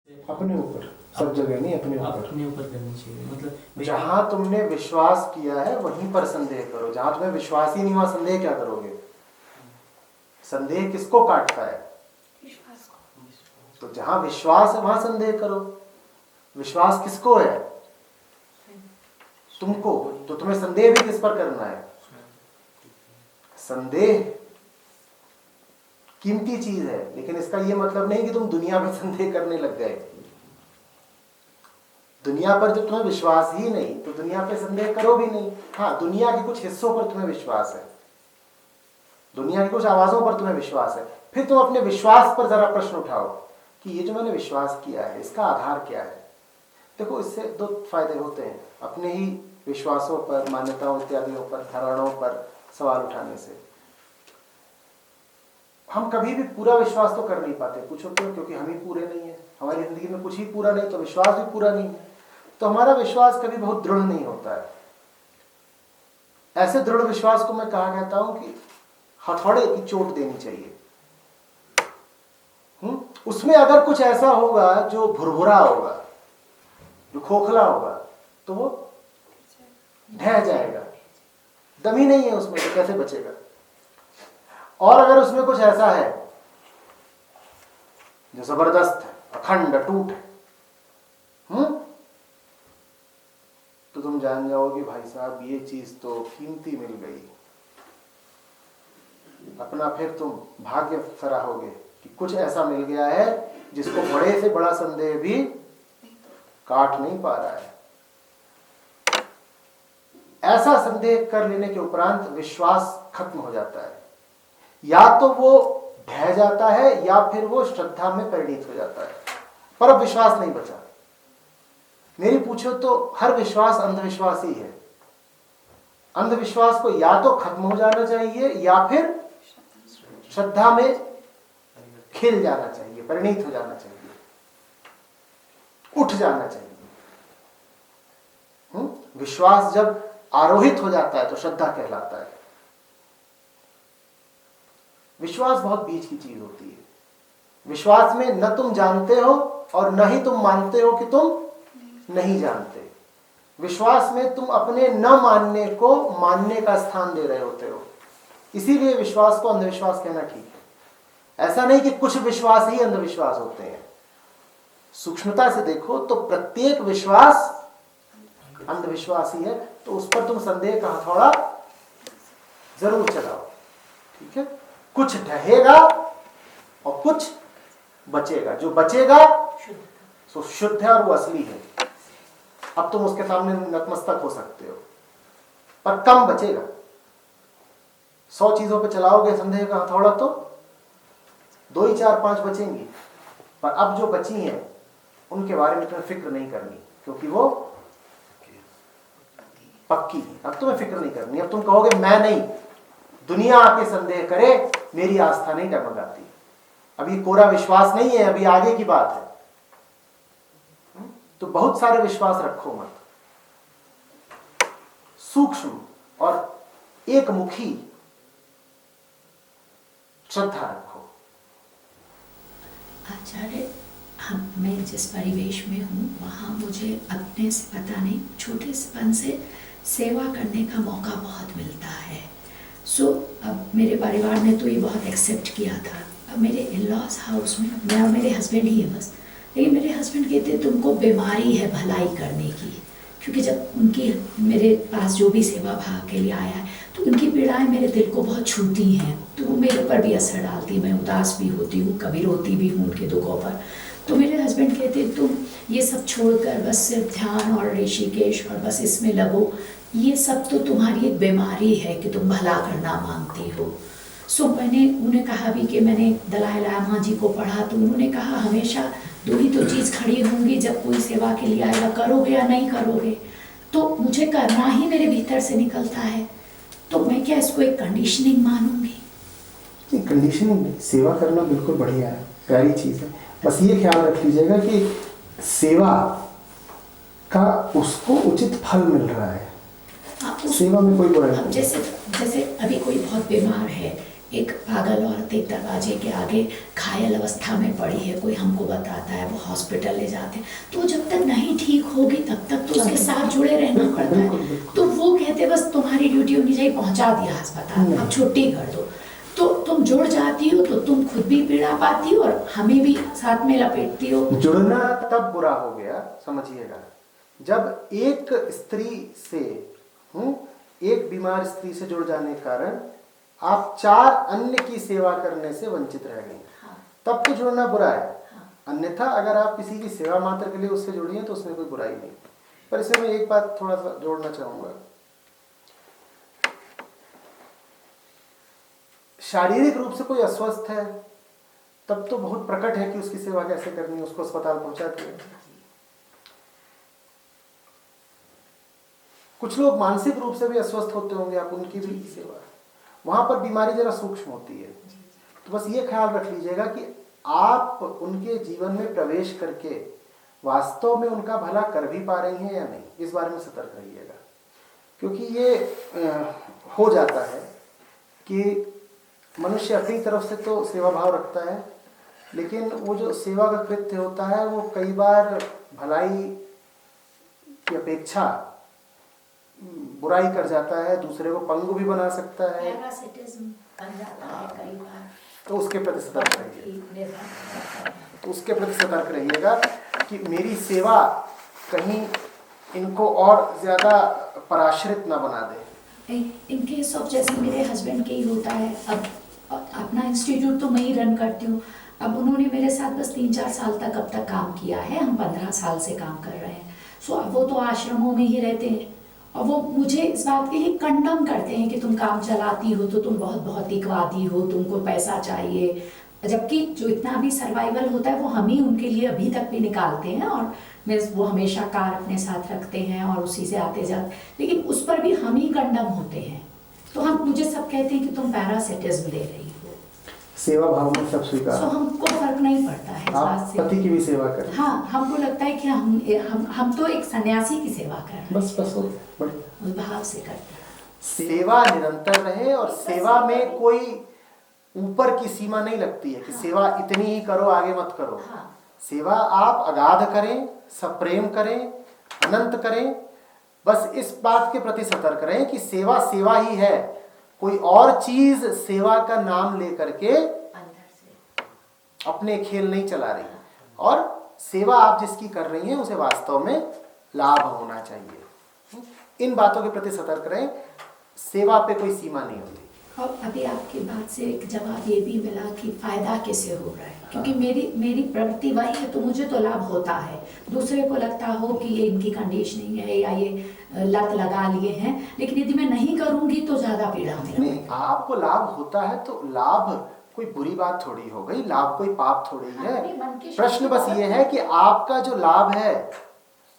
अपने ऊपर, सब जगह नहीं, अपने ऊपर। अपने ऊपर करनी चाहिए, मतलब जहां तुमने विश्वास किया है वहीं पर संदेह करो। जहां तुम्हें विश्वास ही नहीं वहां संदेह क्या करोगे? संदेह किसको काटता है? विश्वास को। तो जहां विश्वास है वहां संदेह करो। विश्वास किसको है? तुमको। तो तुम्हें संदेह भी किस पर करना है? संदेह कीमती चीज है, लेकिन इसका यह मतलब नहीं कि तुम दुनिया में संदेह करने लग गए। दुनिया पर जब तुम्हें विश्वास ही नहीं तो दुनिया पे संदेह करो भी नहीं। हाँ, दुनिया के कुछ हिस्सों पर तुम्हें विश्वास है, दुनिया की कुछ आवाजों पर तुम्हें विश्वास है। फिर तुम अपने विश्वास पर जरा प्रश्न उठाओ कि ये जो मैंने विश्वास किया है इसका आधार क्या है। देखो, इससे दो फायदे होते हैं अपने ही विश्वासों पर, मान्यताओं इत्यादियों पर, धारणाओं पर सवाल उठाने से। हम कभी भी पूरा विश्वास तो कर नहीं पाते। पूछो क्यों? क्योंकि हम ही पूरे नहीं है, हमारी जिंदगी में कुछ ही पूरा नहीं, तो विश्वास भी पूरा नहीं है। तो हमारा विश्वास कभी बहुत दृढ़ नहीं होता है। ऐसे दृढ़ विश्वास को मैं कहा कहता हूं कि हथौड़े की चोट देनी चाहिए। उसमें अगर कुछ ऐसा होगा जो भुरभुरा होगा, जो खोखला होगा, तो वो ढह जाएगा। दम ही नहीं है उसमें, तो कैसे बचेगा? और अगर उसमें कुछ ऐसा है जो जबरदस्त है, अखंड अटूट है, तो तुम जान जाओगे भाई साहब ये चीज तो कीमती मिल गई। अपना फिर तुम भाग्य सराहोगे कि कुछ ऐसा मिल गया है जिसको बड़े से बड़ा संदेह भी काट नहीं पा रहा है। ऐसा संदेह कर लेने के उपरांत विश्वास खत्म हो जाता है। या तो वो ढह जाता है या फिर वो श्रद्धा में परिणित हो जाता है, पर अब विश्वास नहीं बचा। मेरी पूछो तो हर विश्वास अंधविश्वास ही है। अंधविश्वास को या तो खत्म हो जाना चाहिए या फिर श्रद्धा में खिल जाना चाहिए, परिणित हो जाना चाहिए, उठ जाना चाहिए। विश्वास जब आरोहित हो जाता है तो श्रद्धा कहलाता है। विश्वास बहुत बीच की चीज होती है। विश्वास में न तुम जानते हो और न ही तुम मानते हो कि तुम नहीं जानते। विश्वास में तुम अपने न मानने को मानने का स्थान दे रहे होते हो। इसीलिए विश्वास को अंधविश्वास कहना ठीक है। ऐसा नहीं कि कुछ विश्वास ही अंधविश्वास होते हैं। सूक्ष्मता से देखो तो प्रत्येक विश्वास अंधविश्वास ही है। तो उस पर तुम संदेह का हथौड़ा जरूर चलाओ, ठीक है? कुछ ढहेगा और कुछ बचेगा। जो बचेगा सो शुद्ध है और वो असली है। अब तुम उसके सामने नतमस्तक हो सकते हो, पर कम बचेगा। 100 चीजों पे चलाओगे संदेह का हथौड़ा तो 2 ही 4 5 बचेंगी। पर अब जो बची हैं उनके बारे में तुम्हें फिक्र नहीं करनी, क्योंकि वो पक्की है। अब तुम्हें फिक्र नहीं करनी। अब तुम कहोगे मैं नहीं, दुनिया आके संदेह करे, मेरी आस्था नहीं डगमगाती। अभी कोरा विश्वास नहीं है, अभी आगे की बात है। तो बहुत सारे विश्वास रखो मत। सूक्ष्म और एकमुखी श्रद्धा रखो। आचार्य, मैं जिस परिवेश में हूँ वहाँ मुझे अपने से पता नहीं छोटे पन से सेवा करने का मौका बहुत मिलता है। अब मेरे परिवार ने तो ये बहुत एक्सेप्ट किया था। अब मेरे इन-लॉज हाउस में मैं और मेरे हस्बैंड ही है बस। लेकिन मेरे हस्बैंड कहते तुमको बीमारी है भलाई करने की, क्योंकि जब उनकी मेरे पास जो भी सेवा भाव के लिए आया है तो उनकी पीड़ाएं मेरे दिल को बहुत छूती हैं, तो वो मेरे ऊपर भी असर डालती। मैं उदास भी होती हूँ, कभी रोती भी हूँ उनके दुखों पर। तो मेरे हस्बैंड कहते तुम ये सब छोड़कर बस सिर्फ ध्यान और ऋषिकेश और बस इसमें लगो। ये सब तो तुम्हारी एक बीमारी है कि तुम भला करना मांगती हो। मैंने उन्हें कहा भी कि मैंने दलाई लामा जी को पढ़ा, तो उन्होंने कहा हमेशा 2 ही तो चीज़ खड़ी होंगी जब कोई सेवा के लिए आएगा, करोगे या नहीं करोगे। तो मुझे करना ही मेरे भीतर से निकलता है, तो मैं क्या इसको एक कंडीशनिंग मानूंगी? नहीं, कंडीशनिंग नहीं, सेवा करना बिल्कुल बढ़िया है, प्यारी चीज है। बस ये ख्याल रख लीजिएगा कि सेवा का उसको उचित फल मिल रहा है। सेवा में कोई बुराई नहीं। जैसे अभी कोई बहुत बीमार है, एक पागल औरत एक दरवाजे के आगे घायल अवस्था में पड़ी है, कोई हमको बताता है, वो हॉस्पिटल ले जाते हैं, तो जब तक नहीं ठीक होगी तब तक तो उसके साथ जुड़े रहना पड़ता है। तो वो कहते बस तुम्हारी ड्यूटी होनी चाहिए, पहुंचा दिया अस्पताल, अब छुट्टी कर दो। तो तुम जुड़ जाती हो तो तुम खुद भी पीड़ा पाती हो और हमें भी साथ में लपेटती हो। जुड़ना तब बुरा हो गया, समझिएगा, जब एक स्त्री से एक बीमार स्त्री से जुड़ जाने के कारण आप 4 अन्य की सेवा करने से वंचित रह गई, तब तो जुड़ना बुरा है। अन्यथा अगर आप किसी की सेवा मात्र के लिए उससे जुड़ी हैं तो उसमें कोई बुराई नहीं। पर इसमें मैं एक बात थोड़ा सा जोड़ना चाहूंगा। शारीरिक रूप से कोई अस्वस्थ है तब तो बहुत प्रकट है कि उसकी सेवा कैसे करनी है, उसको अस्पताल पहुंचा दिया। कुछ लोग मानसिक रूप से भी अस्वस्थ होते होंगे, आप उनकी भी सेवा, वहां पर बीमारी जरा सूक्ष्म होती है। तो बस ये ख्याल रख लीजिएगा कि आप उनके जीवन में प्रवेश करके वास्तव में उनका भला कर भी पा रही हैं या नहीं, इस बारे में सतर्क रहिएगा। क्योंकि ये हो जाता है कि मनुष्य अपनी तरफ से तो सेवा भाव रखता है, लेकिन वो जो सेवा का कृत्य होता है वो कई बार भलाई की अपेक्षा बुराई कर जाता है, दूसरे को पंगु भी बना सकता है। बन जाता है कई बार। तो उसके प्रति सतर्क रहिए, तो उसके प्रति सतर्क रहिएगा कि मेरी सेवा कहीं इनको और ज्यादा पराश्रित ना बना दे। इन केस ऑफ जैसे मेरे हस्बैंड के ही होता है, अब अपना इंस्टीट्यूट तो मैं ही रन करती हूँ। अब उन्होंने मेरे साथ बस 3-4 साल तक अब तक काम किया है, हम 15 साल से काम कर रहे हैं। सो अब वो तो आश्रमों में ही रहते हैं और वो मुझे इस बात के लिए कंडम करते हैं कि तुम काम चलाती हो तो तुम बहुत भौतिकवादी हो, तुमको पैसा चाहिए। जबकि जो इतना भी सर्वाइवल होता है वो हम ही उनके लिए अभी तक भी निकालते हैं और वो हमेशा कार अपने साथ रखते हैं और उसी से आते जाते, लेकिन उस पर भी हम ही कंडम होते हैं। तो हम मुझे सब कहते हैं कि तुम पैरासिटिज्म दे रही हो। सेवा भाव में सब स्वीकार। तो हमको फर्क नहीं पड़ता है इस बात से। पति की भी सेवा करें। हाँ, हमको लगता है कि हम तो एक सन्यासी की सेवा कर रहे हैं। बस उस भाव से करते हैं। सेवा निरंतर रहे और सेवा में कोई ऊपर की सीमा नहीं लगती है कि सेवा इतनी ही करो, आगे मत करो। सेवा आप अगाध करें, सप्रेम करें, अनंत करें। बस इस बात के प्रति सतर्क रहें कि सेवा सेवा ही है, कोई और चीज सेवा का नाम लेकर के अपने खेल नहीं चला रही। और सेवा आप जिसकी कर रही हैं उसे वास्तव में लाभ होना चाहिए। इन बातों के प्रति सतर्क रहें, सेवा पे कोई सीमा नहीं होती। और अभी आपकी बात से एक जवाब ये भी मिला कि फायदा किसे हो रहा है, क्योंकि मेरी प्रवृत्ति वही है तो मुझे तो लाभ होता है। दूसरे को लगता हो कि ये इनकी कंडीशनिंग है या ये लत लगा लिए हैं, लेकिन यदि मैं नहीं करूंगी तो ज्यादा पीड़ा मेरा। नहीं, आपको लाभ होता है तो लाभ कोई बुरी बात थोड़ी हो गई, लाभ कोई पाप थोड़ी है। प्रश्न बस ये है कि आपका जो लाभ है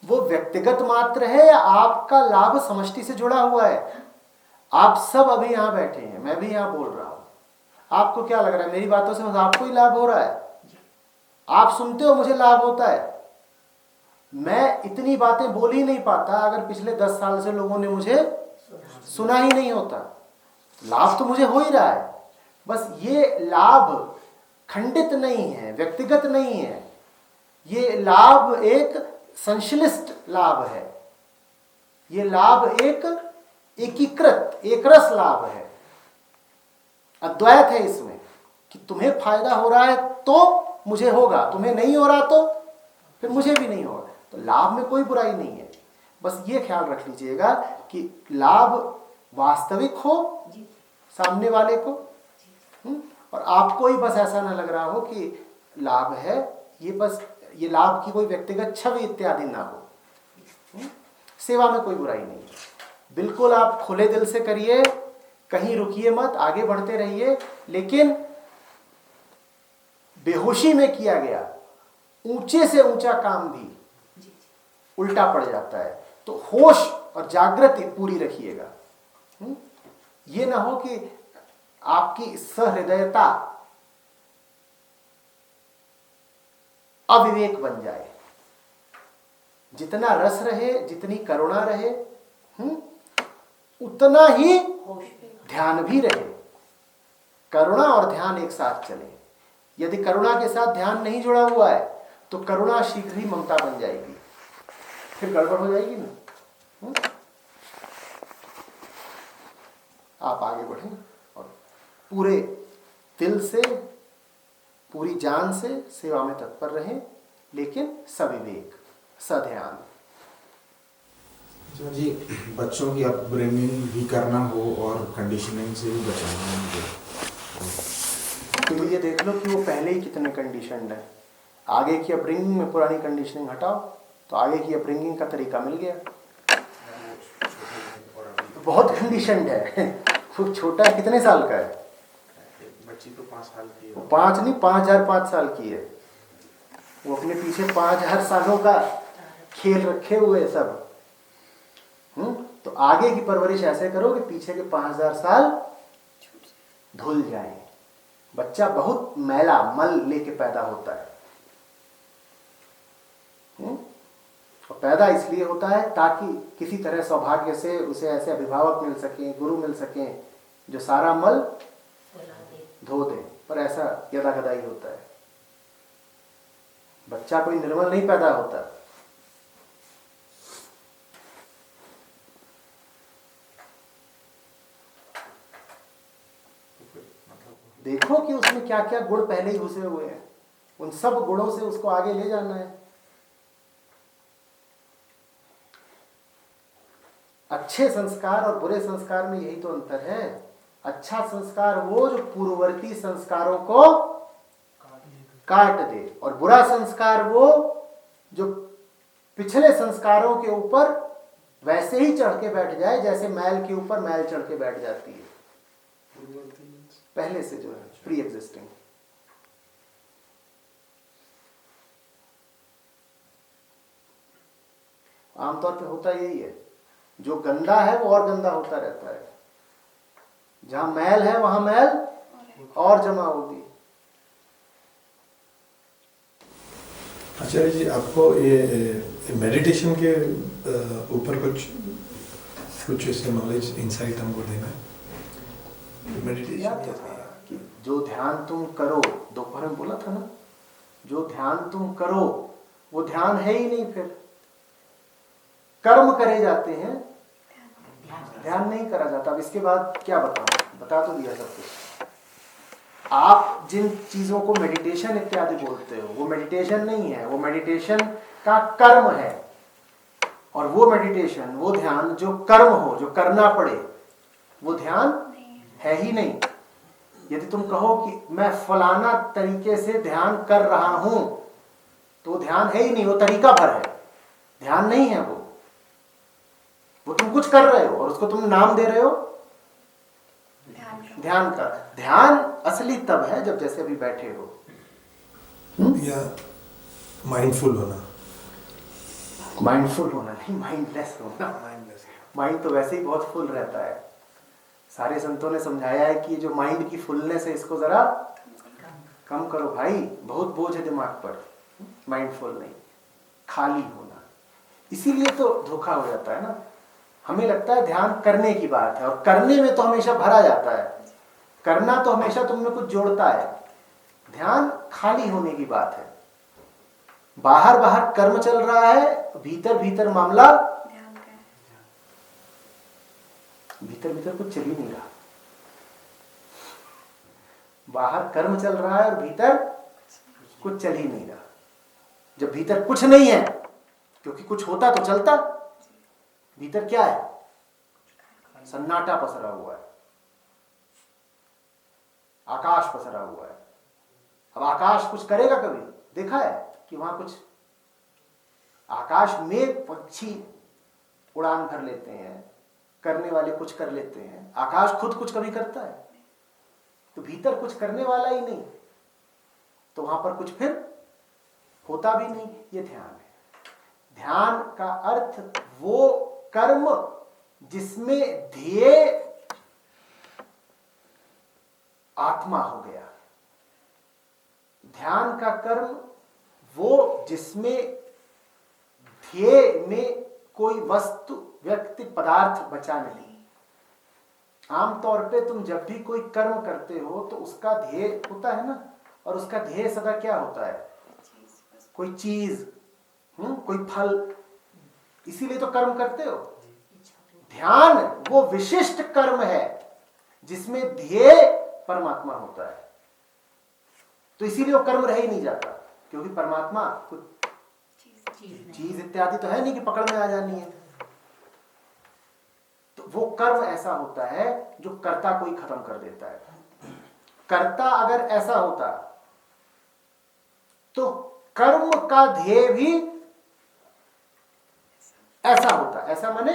वो व्यक्तिगत मात्र है या आपका लाभ समष्टि से जुड़ा हुआ है। आप सब अभी यहाँ बैठे हैं, मैं भी यहाँ बोल रहा हूँ, आपको क्या लग रहा है मेरी बातों से बस आपको ही लाभ हो रहा है? आप सुनते हो मुझे लाभ होता है। मैं इतनी बातें बोल ही नहीं पाता अगर पिछले 10 साल से लोगों ने मुझे सुना ही नहीं होता। लाभ तो मुझे हो ही रहा है। बस ये लाभ खंडित नहीं है, व्यक्तिगत नहीं है, ये लाभ एक संश्लिष्ट लाभ है। ये लाभ एक एकीकृत एकरस लाभ है, अद्वैत है इसमें कि तुम्हें फायदा हो रहा है तो मुझे होगा, तुम्हें नहीं हो रहा तो फिर मुझे भी नहीं होगा। तो लाभ में कोई बुराई नहीं है। बस ये ख्याल रख लीजिएगा कि लाभ वास्तविक हो सामने वाले को, और आपको ही बस ऐसा ना लग रहा हो कि लाभ है, ये बस ये लाभ की कोई व्यक्तिगत छवि इत्यादि ना हो। सेवा में कोई बुराई नहीं है। बिल्कुल आप खुले दिल से करिए, कहीं रुकिए मत, आगे बढ़ते रहिए। लेकिन बेहोशी में किया गया ऊंचे से ऊंचा काम भी उल्टा पड़ जाता है। तो होश और जागृति पूरी रखिएगा। ये ना हो कि आपकी सहृदयता अविवेक बन जाए। जितना रस रहे, जितनी करुणा रहे, उतना ही ध्यान भी रहे। करुणा और ध्यान एक साथ चले। यदि करुणा के साथ ध्यान नहीं जुड़ा हुआ है तो करुणा शीघ्र ही ममता बन जाएगी, फिर गड़बड़ हो जाएगी ना। आप आगे बढ़ें और पूरे दिल से, पूरी जान से सेवा में तत्पर रहें, लेकिन सविवेक, सध्यान। जी, बच्चों की अपब्रिंगिंग भी करना हो और कंडीशनिंग से भी बचाना हो, तो ये देख लो कि वो पहले ही कितने कंडीशनड है। आगे की अपब्रिंगिंग में पुरानी कंडीशनिंग हटाओ तो आगे की अपब्रिंगिंग का तरीका मिल गया। तो बहुत कंडीशनड है। वो छोटा है, कितने साल का है? बच्ची तो 5 साल की है। वो 5 नहीं, 5005 साल की है। वो अपने पीछे 5000 सालों का खेल रखे हुए सब। तो आगे की परवरिश ऐसे करो कि पीछे के 5000 साल धुल जाए। बच्चा बहुत मैला मल लेके पैदा होता है। और पैदा इसलिए होता है ताकि किसी तरह सौभाग्य से उसे ऐसे अभिभावक मिल सकें, गुरु मिल सकें जो सारा मल धो दे, पर ऐसा यदा कदा ही होता है। बच्चा कोई निर्मल नहीं पैदा होता। देखो कि उसमें क्या क्या गुण पहले ही घुसे हुए हैं, उन सब गुणों से उसको आगे ले जाना है। अच्छे संस्कार और बुरे संस्कार में यही तो अंतर है। अच्छा संस्कार वो जो पूर्ववर्ती संस्कारों को काट दे, और बुरा संस्कार वो जो पिछले संस्कारों के ऊपर वैसे ही चढ़ के बैठ जाए जैसे मैल के ऊपर मैल चढ़ के बैठ जाती है, पहले से जो है प्री एग्जिस्टिंग। आमतौर पे होता यही है, जो गंदा है वो और गंदा होता रहता है। जहां मैल है वहां मैल और जमा होगी। आचार्य जी, आपको ये मेडिटेशन के ऊपर कुछ ऐसे नॉलेज, इंसाइट हमको देना है। मेडिटेशन कि जो ध्यान तुम करो, दोपहर में बोला था ना, जो ध्यान तुम करो वो ध्यान है ही नहीं। फिर कर्म करे जाते हैं, ध्यान नहीं करा जाता। अब इसके बाद क्या बताऊं, बता तो दिया सब कुछ। आप जिन चीजों को मेडिटेशन इत्यादि बोलते हो वो मेडिटेशन नहीं है, वो मेडिटेशन का कर्म है। और वो मेडिटेशन, वो ध्यान जो कर्म हो, जो करना पड़े, वो ध्यान है ही नहीं। यदि तुम कहो कि मैं फलाना तरीके से ध्यान कर रहा हूं तो ध्यान है ही नहीं, वो तरीका भर है, ध्यान नहीं है। वो तुम कुछ कर रहे हो और उसको तुम नाम दे रहे हो ध्यान का। ध्यान असली तब है जब जैसे अभी बैठे हो, या माइंडफुल होना। माइंडफुल होना नहीं, माइंडलेस होना। माइंड तो वैसे ही बहुत फुल रहता है। सारे संतों ने समझाया है कि जो माइंड की फुलनेस है इसको जरा कम करो भाई, बहुत बोझ है दिमाग पर। माइंडफुल नहीं, खाली होना। इसीलिए तो धोखा हो जाता है ना। हमें लगता है ध्यान करने की बात है, और करने में तो हमेशा भरा जाता है। करना तो हमेशा तुम में कुछ जोड़ता है। ध्यान खाली होने की बात है। बाहर बाहर कर्म चल रहा है, भीतर भीतर मामला, भीतर भीतर कुछ चल ही नहीं रहा। बाहर कर्म चल रहा है और भीतर कुछ चल ही नहीं रहा। जब भीतर कुछ नहीं है, क्योंकि कुछ होता तो चलता, भीतर क्या है? सन्नाटा पसरा हुआ है, आकाश पसरा हुआ है। अब आकाश कुछ करेगा? कभी देखा है कि वहां कुछ? आकाश में पक्षी उड़ान भर लेते हैं, करने वाले कुछ कर लेते हैं। आकाश खुद कुछ कभी करता है? तो भीतर कुछ करने वाला ही नहीं, तो वहां पर कुछ फिर होता भी नहीं। ये ध्यान है। ध्यान का अर्थ वो कर्म जिसमें ध्येय आत्मा हो गया। ध्यान का कर्म वो जिसमें ध्येय में कोई वस्तु, व्यक्ति, पदार्थ बचा नहीं। आमतौर पे तुम जब भी कोई कर्म करते हो तो उसका ध्येय होता है ना, और उसका ध्येय सदा क्या होता है? कोई चीज, कोई फल, इसीलिए तो कर्म करते हो। ध्यान वो विशिष्ट कर्म है जिसमें ध्येय परमात्मा होता है, तो इसीलिए वो कर्म रह ही नहीं जाता, क्योंकि परमात्मा कुछ चीज इत्यादि तो है नहीं कि पकड़ में आ जानी है। तो वो कर्म ऐसा होता है जो कर्ता को ही खत्म कर देता है। कर्ता अगर ऐसा होता तो कर्म का ध्येय भी ऐसा होता। ऐसा माने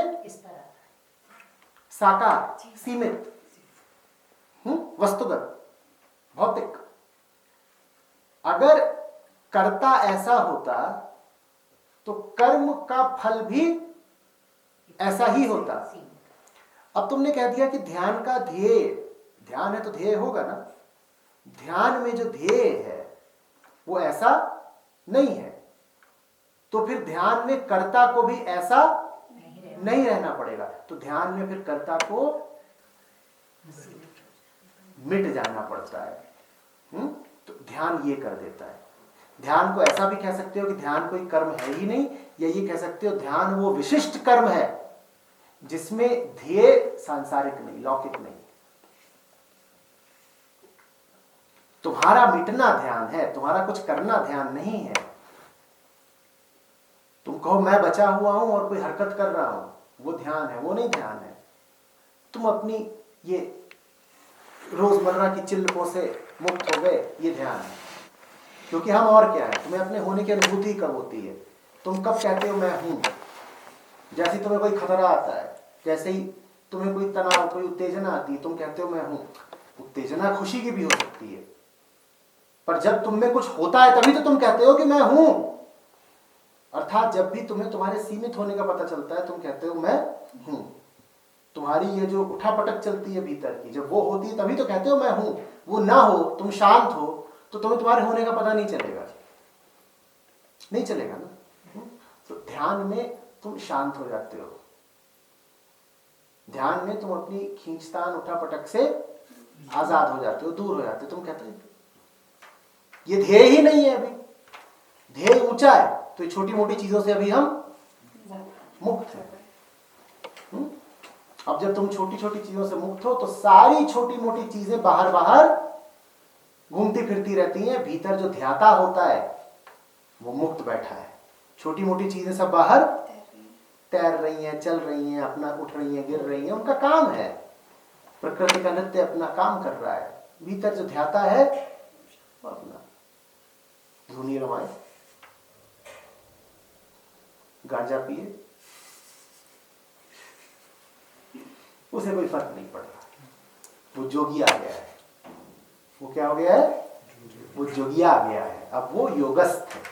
साकार, सीमित, वस्तुगत, भौतिक। अगर कर्ता ऐसा होता तो कर्म का फल भी ऐसा ही होता। अब तुमने कह दिया कि ध्यान का ध्येय, ध्यान है तो ध्येय होगा ना। ध्यान में जो ध्येय है वो ऐसा नहीं है, तो फिर ध्यान में कर्ता को भी ऐसा नहीं रहना पड़ेगा। तो ध्यान में फिर कर्ता को मिट जाना पड़ता है। तो ध्यान ये कर देता है। ध्यान को ऐसा भी कह सकते हो कि ध्यान कोई कर्म है ही नहीं, या ये कह सकते हो ध्यान वो विशिष्ट कर्म है जिसमें ध्येय सांसारिक नहीं, लौकिक नहीं। तुम्हारा मिटना ध्यान है, तुम्हारा कुछ करना ध्यान नहीं है। तुम कहो मैं बचा हुआ हूं और कोई हरकत कर रहा हूं, वो ध्यान है, वो नहीं ध्यान है। तुम अपनी ये रोजमर्रा की चिल्लकों से मुक्त हो गए, ये ध्यान है। क्योंकि हम और क्या है, तुम्हें अपने होने की अनुभूति कब होती है? तुम कब कहते हो मैं हूं? जैसे तुम्हें कोई खतरा आता है, जैसे ही तुम्हें कोई तनाव, कोई उत्तेजना आती है, तुम कहते हो मैं हूं। उत्तेजना खुशी की भी हो सकती है, पर जब तुम में कुछ होता है तभी तो तुम कहते हो कि मैं हूं। अर्थात जब भी तुम्हें तुम्हारे सीमित होने का पता चलता है, तुम कहते हो मैं हूं। तुम्हारी ये जो उठापटक चलती है भीतर की, जब वो होती है तभी तो कहते हो मैं हूं। वो ना हो, तुम शांत हो, तो तुम्हें तुम्हारे होने का पता नहीं चलेगा, नहीं चलेगा ना। तो ध्यान में तुम शांत हो जाते हो। ध्यान में तुम अपनी खींचतान, उठापटक से आजाद हो जाते हो, दूर हो जाते हो। तुम कहते हो ये ध्येय ही नहीं है। अभी ध्येय ऊंचा है तो छोटी मोटी चीजों से अभी हम मुक्त हैं। अब जब तुम छोटी छोटी चीजों से मुक्त हो तो सारी छोटी मोटी चीजें बाहर बाहर घूमती फिरती रहती हैं। भीतर जो ध्याता होता है वो मुक्त बैठा है। छोटी मोटी चीजें सब बाहर तैर रही हैं, चल रही हैं, अपना उठ रही हैं, गिर रही हैं, उनका काम है। प्रकृति का नृत्य अपना काम कर रहा है। भीतर जो ध्याता है वो अपना धुनी रमाए, गांजा पिए, उसे कोई फर्क नहीं पड़ रहा। वो जोगी आ गया है। वो क्या हो गया है? वो जोगिया आ गया है। अब वो योगस्थ है।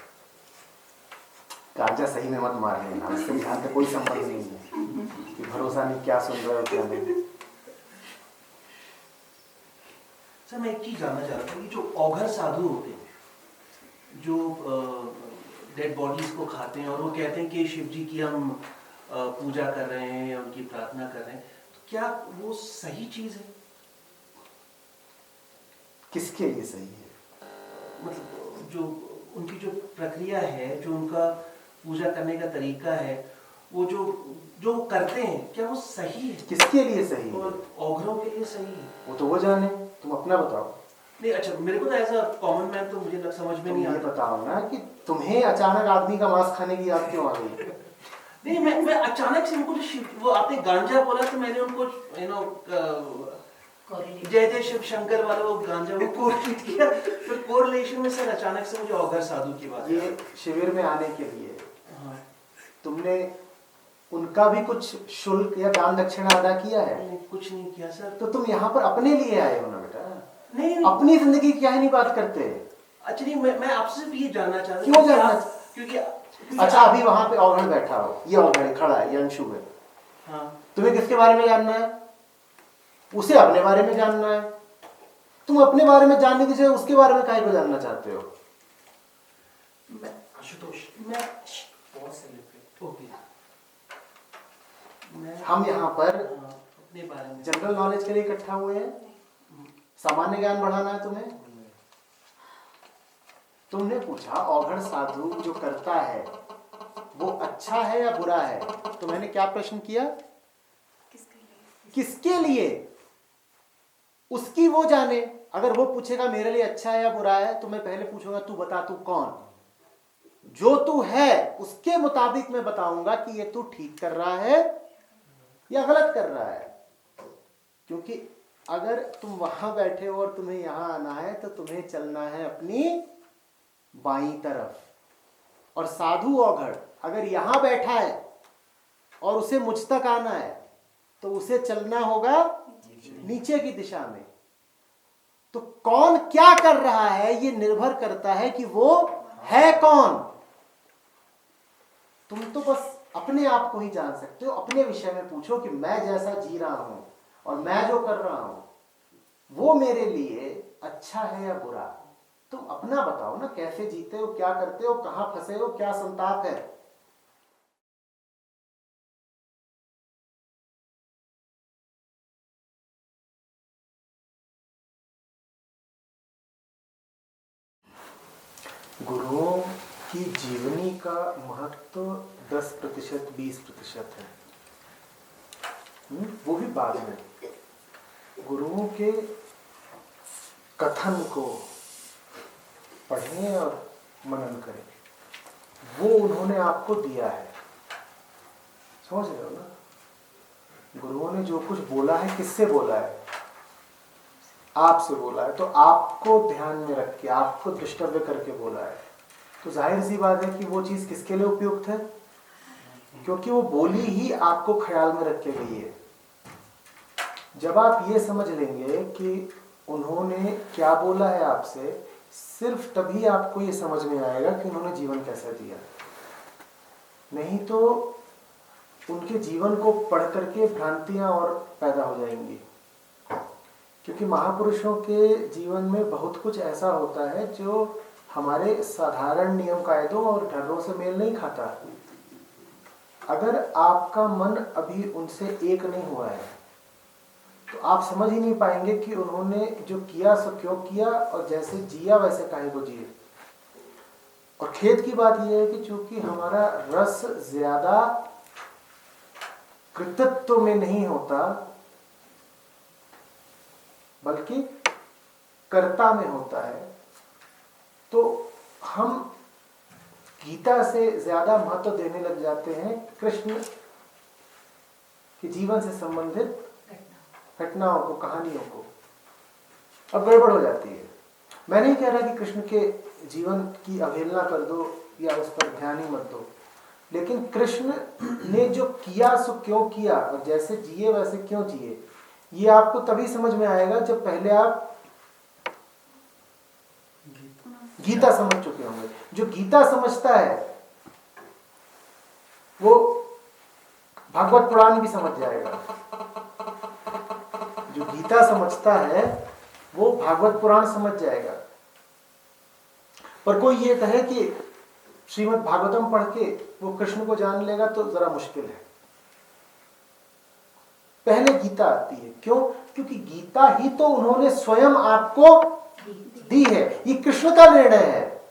गांजा सही में मत मार लेना, उससे ध्यान का कोई संबंध नहीं है कि भरोसा नहीं क्या सुन रहे हो क्या नहीं। सर मैं एक चीज जानना चाह रहा था कि जो औघर साधु होते हैं, जो डेड बॉडीज को खाते हैं और वो कहते हैं कि शिव जी की हम पूजा कर रहे हैं, उनकी प्रार्थना कर रहे हैं, तो क्या वो सही चीज है? किसके लिए सही है? मतलब जो उनकी जो प्रक्रिया है, जो उनका पूजा करने का तरीका है, वो जो करते हैं, क्या वो सही है? किसके लिए सही है? और औघरों के लिए सही है? वो तो वो जाने, तुम अपना बताओ। नहीं, अच्छा, मेरे को तो ऐसा कॉमन मैन तो मुझे समझ में नहीं ये आता। बताओ ना कि तुम्हें अचानक आदमी का मांस खाने की याद क्यों आ गई? नहीं, मैं अचानक से उनको वो आपने गांजा बोला तो मैंने उनको जय जय शिव शंकर वाला वो गांजा वो कोरिलेट किया। फिर कोरिलेशन में सर अचानक से मुझे औघर साधु की बात। ये शिविर में आने के लिए हाँ। तुमने उनका भी कुछ शुल्क या दान दक्षिणा अदा किया है? नहीं, कुछ नहीं किया सर। तो तुम यहाँ पर अपने लिए आए हो ना बेटा। नहीं, अपनी जिंदगी क्या ही नहीं बात करते। अच्छा नहीं, मैं आपसे भी ये जानना चाह रहा हूँ। क्यों जानना? क्योंकि अच्छा अभी वहां पे औघड़ बैठा हो, ये औघड़ खड़ा है, ये अंशु है। हाँ। तुम्हें किसके बारे में जानना है? उसे अपने बारे में जानना है। तुम अपने बारे में जानने की जगह उसके बारे में काहे को जानना चाहते हो? मैं आशुतोष, मैं बहुत सेलिब्रेट। ओके। हम यहाँ पर अपने बारे में जनरल नॉलेज के लिए इकट्ठा हुए हैं? सामान्य ज्ञान बढ़ाना है तुम्हें? तुमने पूछा ऑघड़ साधु जो करता है वो अच्छा है या बुरा है, तो मैंने क्या प्रश्न किया? किसके लिए? उसकी वो जाने। अगर वो पूछेगा मेरे लिए अच्छा है या बुरा है, तो मैं पहले पूछूंगा तू बता तू कौन। जो तू है उसके मुताबिक मैं बताऊंगा कि ये तू ठीक कर रहा है या गलत कर रहा है। क्योंकि अगर तुम वहां बैठे हो और तुम्हें यहां आना है तो तुम्हें चलना है अपनी बाईं तरफ, और साधु औघड़ अगर यहां बैठा है और उसे मुझ तक आना है तो उसे चलना होगा नीचे की दिशा में। तो कौन क्या कर रहा है ये निर्भर करता है कि वो है कौन। तुम तो बस अपने आप को ही जान सकते हो। अपने विषय में पूछो कि मैं जैसा जी रहा हूं और मैं जो कर रहा हूं वो मेरे लिए अच्छा है या बुरा। तुम अपना बताओ ना, कैसे जीते हो, क्या करते हो, कहां फंसे हो, क्या संताप है। गुरुओं की जीवनी का महत्व 10% 20% है। वो भी बाद में। गुरुओं के कथन को पढ़ें और मनन करें। वो उन्होंने आपको दिया है, समझ रहे हो ना। गुरुओं ने जो कुछ बोला है किससे बोला है? आपसे बोला है। तो आपको ध्यान में रख के, आपको दृष्टव्य करके बोला है। तो जाहिर सी बात है कि वो चीज किसके लिए उपयुक्त है, क्योंकि वो बोली ही आपको ख्याल में रख के गई है। जब आप ये समझ लेंगे कि उन्होंने क्या बोला है आपसे, सिर्फ तभी आपको ये समझ में आएगा कि उन्होंने जीवन कैसा दिया। नहीं तो उनके जीवन को पढ़ करके भ्रांतियां और पैदा हो जाएंगी। क्योंकि महापुरुषों के जीवन में बहुत कुछ ऐसा होता है जो हमारे साधारण नियम कायदों और ढर्रों से मेल नहीं खाता। अगर आपका मन अभी उनसे एक नहीं हुआ है तो आप समझ ही नहीं पाएंगे कि उन्होंने जो किया सो क्यों किया, और जैसे जिया वैसे काहे को जिए। और खेद की बात यह है कि चूंकि हमारा रस ज्यादा कृतित्व में नहीं होता बल्कि कर्ता में होता है, तो हम गीता से ज्यादा महत्व देने लग जाते हैं कृष्ण के जीवन से संबंधित घटनाओं को, कहानियों को। अब गड़बड़ हो जाती है। मैं नहीं कह रहा कि कृष्ण के जीवन की अवहेलना कर दो या उस पर ध्यान ही मत दो, लेकिन कृष्ण ने जो किया सो क्यों किया और जैसे जिए वैसे क्यों जिए, ये आपको तभी समझ में आएगा जब पहले आप गीता समझ चुके होंगे। जो गीता समझता है वो भागवत पुराण भी समझ जाएगा। जो गीता समझता है वो भागवत पुराण समझ जाएगा। पर कोई ये कहे कि श्रीमद् भागवतम पढ़ के वो कृष्ण को जान लेगा तो जरा मुश्किल है। पहले गीता आती है। क्यों? क्योंकि गीता ही तो उन्होंने स्वयं आपको दी है। ये कृष्ण का निर्णय है।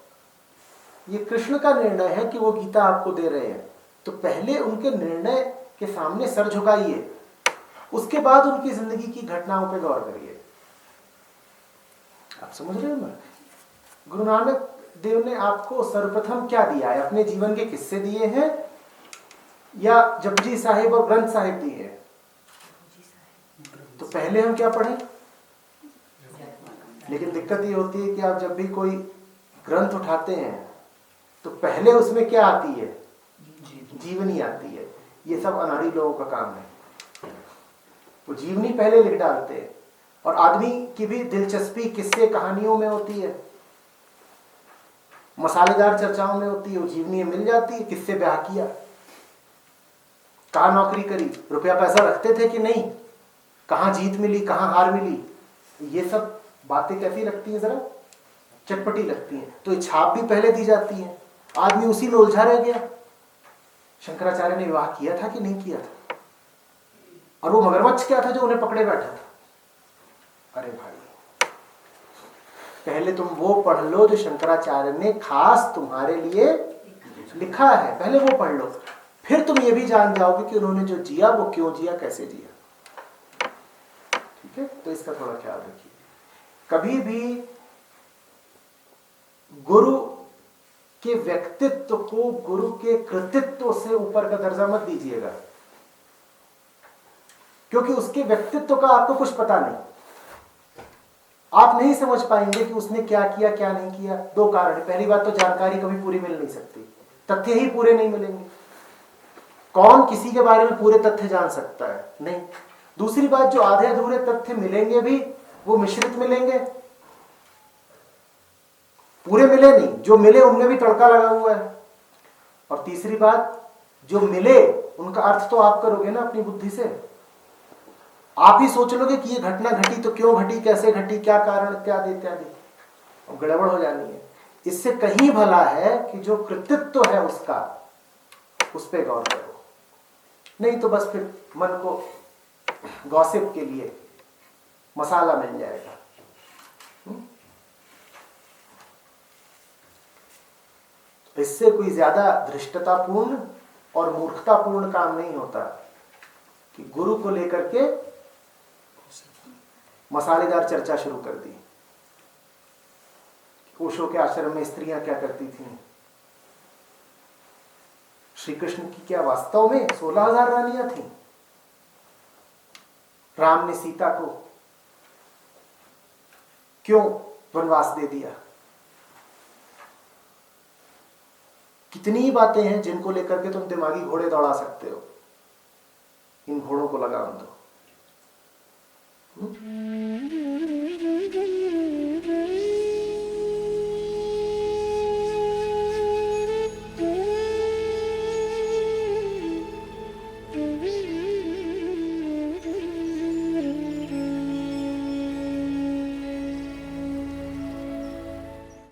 ये कृष्ण का निर्णय है कि वो गीता आपको दे रहे हैं। तो पहले उनके निर्णय के सामने सर झुकाइए, उसके बाद उनकी जिंदगी की घटनाओं पे गौर करिए। आप समझ रहे हो ना? गुरु नानक देव ने आपको सर्वप्रथम क्या दिया है? अपने जीवन के किस्से दिए हैं या जपजी साहिब और ग्रंथ साहिब दिए हैं? तो पहले हम क्या पढ़ें? लेकिन दिक्कत ये होती है कि आप जब भी कोई ग्रंथ उठाते हैं तो पहले उसमें क्या आती है? जीवनी आती है। ये सब अनाड़ी लोगों का काम है। वो जीवनी पहले लिख डालते हैं। और आदमी की भी दिलचस्पी किस्से कहानियों में होती है, मसालेदार चर्चाओं में होती है। वो जीवनी मिल जाती है, किससे ब्याह किया, कहाँ नौकरी करी, रुपया पैसा रखते थे कि नहीं, कहाँ जीत मिली, कहाँ हार मिली। ये सब बातें कैसी लगती हैं? जरा चटपटी लगती हैं। तो ये छाप भी पहले दी जाती है। आदमी उसी में उलझा रह गया। शंकराचार्य ने विवाह किया था कि नहीं किया था? और वो मगरमच्छ क्या था जो उन्हें पकड़े बैठा था? अरे भाई, पहले तुम वो पढ़ लो जो शंकराचार्य ने खास तुम्हारे लिए लिखा है, पहले वो पढ़ लो, फिर तुम ये भी जान जाओगे कि उन्होंने जो जिया वो क्यों जिया, कैसे जिया। ठीक है, तो इसका थोड़ा ख्याल रखिए। कभी भी गुरु के व्यक्तित्व को गुरु के कृतित्व से ऊपर का दर्जा मत दीजिएगा, क्योंकि उसके व्यक्तित्व का आपको कुछ पता नहीं। आप नहीं समझ पाएंगे कि उसने क्या किया क्या नहीं किया। दो कारण है। पहली बात तो जानकारी कभी पूरी मिल नहीं सकती, तथ्य ही पूरे नहीं मिलेंगे। कौन किसी के बारे में पूरे तथ्य जान सकता है? नहीं। दूसरी बात, जो आधे अधूरे तथ्य मिलेंगे भी वो मिश्रित मिलेंगे, पूरे मिले नहीं। जो मिले उनमें भी तड़का लगा हुआ है। और तीसरी बात, जो मिले उनका अर्थ तो आप करोगे ना अपनी बुद्धि से। आप ही सोच लोगे कि ये घटना घटी तो क्यों घटी, कैसे घटी, क्या कारण, इत्यादि इत्यादि, और गड़बड़ हो जानी है। इससे कहीं भला है कि जो कृतित्व है उसका, उस पर गौर करो। नहीं तो बस फिर मन को गॉसिप के लिए मसाला मिल जाएगा। इससे कोई ज्यादा धृष्टतापूर्ण और मूर्खतापूर्ण काम नहीं होता कि गुरु को लेकर के मसालेदार चर्चा शुरू कर दी। ओशो के आश्रम में स्त्रियां क्या करती थीं? श्री कृष्ण की क्या वास्तव में 16,000 रानियां थीं? राम ने सीता को क्यों वनवास दे दिया? कितनी बातें हैं जिनको लेकर के तुम दिमागी घोड़े दौड़ा सकते हो। इन घोड़ों को लगाम दो।